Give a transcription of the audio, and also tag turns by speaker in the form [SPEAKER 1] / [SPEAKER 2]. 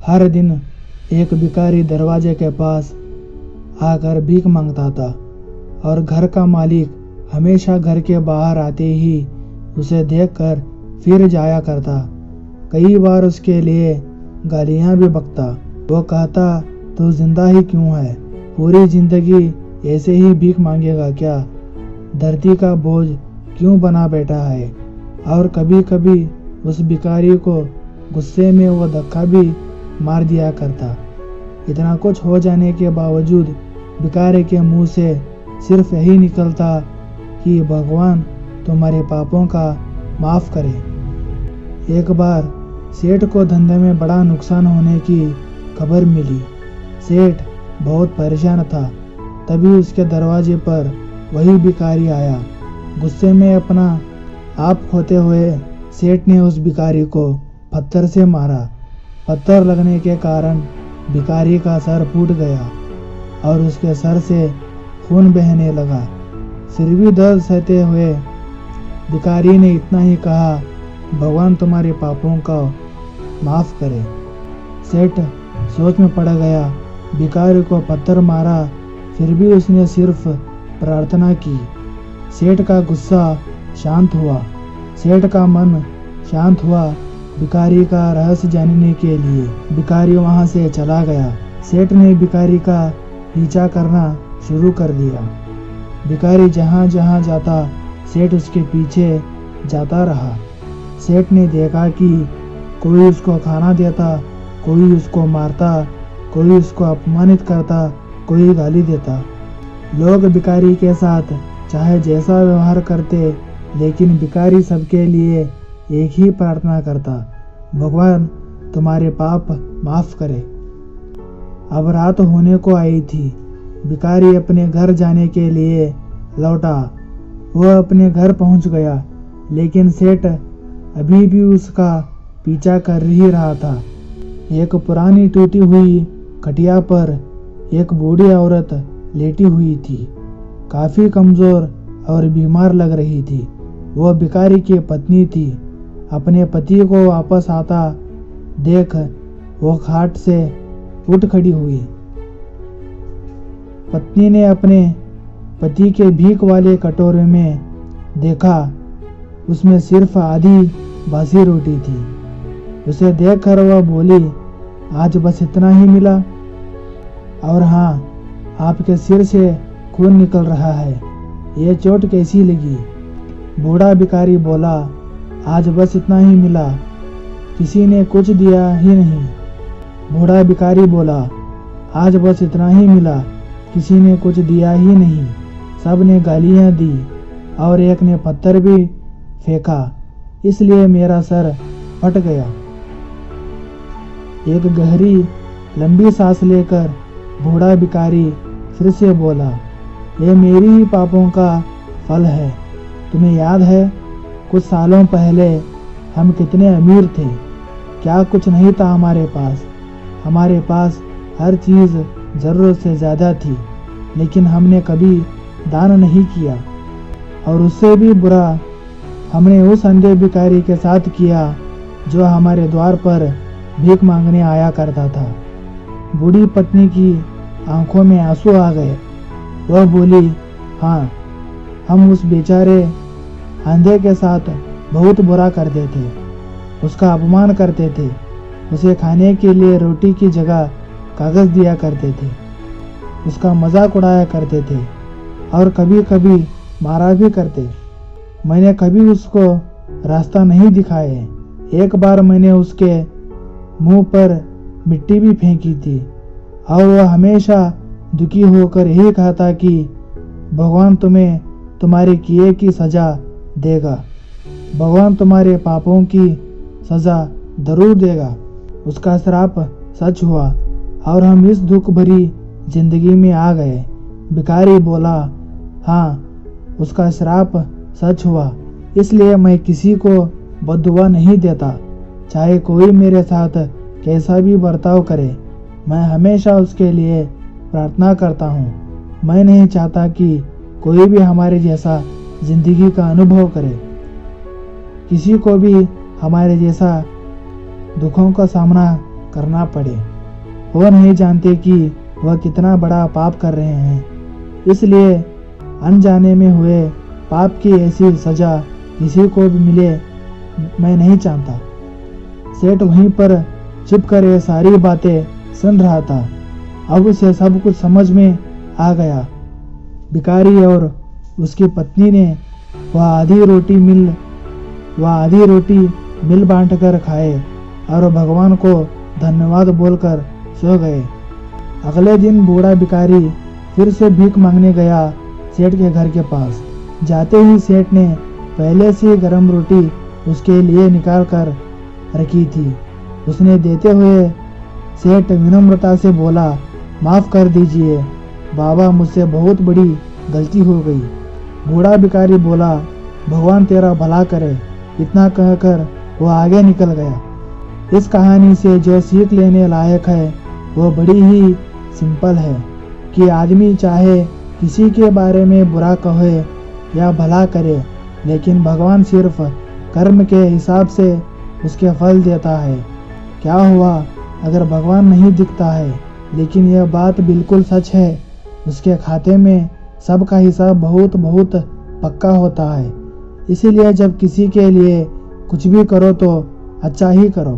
[SPEAKER 1] हर दिन एक भिखारी दरवाजे के पास आकर भीख मांगता था और घर का मालिक हमेशा घर के बाहर आते ही उसे देखकर फिर जाया करता। कई बार उसके लिए गालियां भी बकता। वो कहता, तू जिंदा ही क्यों है? पूरी जिंदगी ऐसे ही भीख मांगेगा क्या? धरती का बोझ क्यों बना बैठा है? और कभी कभी उस भिखारी को गुस्से में वो धक्का भी मार दिया करता। इतना कुछ हो जाने के बावजूद भिखारी के मुंह से सिर्फ यही निकलता कि भगवान तुम्हारे पापों का माफ़ करे। एक बार सेठ को धंधे में बड़ा नुकसान होने की खबर मिली। सेठ बहुत परेशान था। तभी उसके दरवाजे पर वही भिखारी आया। गुस्से में अपना आप खोते हुए सेठ ने उस भिखारी को पत्थर से मारा। पत्थर लगने के कारण भिखारी का सर फूट गया और उसके सर से खून बहने लगा। फिर भी दर्द सहते हुए भिखारी ने इतना ही कहा, भगवान तुम्हारे पापों का माफ़ करे। सेठ सोच में पड़ गया। भिखारी को पत्थर मारा, फिर भी उसने सिर्फ प्रार्थना की। सेठ का गुस्सा शांत हुआ। सेठ का मन शांत हुआ। भिखारी का रहस्य जानने के लिए भिखारी वहां से चला गया। सेठ ने भिखारी का पीछा करना शुरू कर दिया। भिखारी जहां जहां जाता सेठ उसके पीछे जाता रहा। सेठ ने देखा कि कोई उसको खाना देता, कोई उसको मारता, कोई उसको अपमानित करता, कोई गाली देता। लोग भिखारी के साथ चाहे जैसा व्यवहार करते, लेकिन भिखारी सबके लिए एक ही प्रार्थना करता, भगवान तुम्हारे पाप माफ करे। अब रात होने को आई थी। भिखारी अपने घर जाने के लिए लौटा। वह अपने घर पहुंच गया, लेकिन सेठ अभी भी उसका पीछा कर ही रहा था। एक पुरानी टूटी हुई खटिया पर एक बूढ़ी औरत लेटी हुई थी। काफी कमजोर और बीमार लग रही थी। वह भिखारी की पत्नी थी। अपने पति को वापस आता देख वो खाट से उठ खड़ी हुई। पत्नी ने अपने पति के भीख वाले कटोरे में देखा, उसमें सिर्फ आधी बासी रोटी थी। उसे देखकर वह बोली, आज बस इतना ही मिला? और हाँ, आपके सिर से खून निकल रहा है, ये चोट कैसी लगी? बूढ़ा भिखारी बोला, आज बस इतना ही मिला, किसी ने कुछ दिया ही नहीं। बूढ़ा भिखारी बोला, आज बस इतना ही मिला, किसी ने कुछ दिया ही नहीं। सब ने गालियां दी और एक ने पत्थर भी फेंका, इसलिए मेरा सर फट गया। एक गहरी लंबी सांस लेकर बूढ़ा भिखारी फिर से बोला, ये मेरी ही पापों का फल है। तुम्हें याद है कुछ सालों पहले हम कितने अमीर थे? क्या कुछ नहीं था हमारे पास। हमारे पास हर चीज़ ज़रूरत से ज़्यादा थी, लेकिन हमने कभी दान नहीं किया। और उससे भी बुरा हमने उस अंधे भिखारी के साथ किया जो हमारे द्वार पर भीख मांगने आया करता था। बूढ़ी पत्नी की आंखों में आंसू आ गए। वह बोली, हाँ, हम उस बेचारे अंधे के साथ बहुत बुरा करते थे, उसका अपमान करते थे, उसे खाने के लिए रोटी की जगह कागज़ दिया करते थे, उसका मजाक उड़ाया करते थे और कभी कभी मारा भी करते। मैंने कभी उसको रास्ता नहीं दिखाए। एक बार मैंने उसके मुंह पर मिट्टी भी फेंकी थी और वह हमेशा दुखी होकर यही कहता कि भगवान तुम्हें तुम्हारे किए की सज़ा देगा, भगवान तुम्हारे पापों की सज़ा जरूर देगा। उसका श्राप सच हुआ और हम इस दुख भरी जिंदगी में आ गए। भिखारी बोला, हाँ, उसका श्राप सच हुआ, इसलिए मैं किसी को बद्दुआ नहीं देता। चाहे कोई मेरे साथ कैसा भी बर्ताव करे, मैं हमेशा उसके लिए प्रार्थना करता हूँ। मैं नहीं चाहता कि कोई भी हमारे जैसा जिंदगी का अनुभव करे, किसी को भी हमारे जैसा दुखों का सामना करना पड़े। वो नहीं जानते कि वह कितना बड़ा पाप कर रहे हैं, इसलिए अनजाने में हुए पाप की ऐसी सजा किसी को भी मिले मैं नहीं चाहता। सेठ वहीं पर चुप कर ये सारी बातें सुन रहा था। अब उसे सब कुछ समझ में आ गया। भिखारी और उसकी पत्नी ने वह आधी रोटी मिल बांट कर खाए और भगवान को धन्यवाद बोलकर सो गए। अगले दिन बूढ़ा भिखारी फिर से भीख मांगने गया सेठ के घर के पास। जाते ही सेठ ने पहले से गर्म रोटी उसके लिए निकाल कर रखी थी। उसने देते हुए सेठ विनम्रता से बोला, माफ़ कर दीजिए बाबा, मुझसे बहुत बड़ी गलती हो गई। बूढ़ा भिखारी बोला, भगवान तेरा भला करे। इतना कहकर वो आगे निकल गया। इस कहानी से जो सीख लेने लायक है वो बड़ी ही सिंपल है कि आदमी चाहे किसी के बारे में बुरा कहे या भला करे, लेकिन भगवान सिर्फ कर्म के हिसाब से उसके फल देता है। क्या हुआ अगर भगवान नहीं दिखता है, लेकिन यह बात बिल्कुल सच है, उसके खाते में सबका हिसाब बहुत बहुत पक्का होता है। इसीलिए जब किसी के लिए कुछ भी करो तो अच्छा ही करो।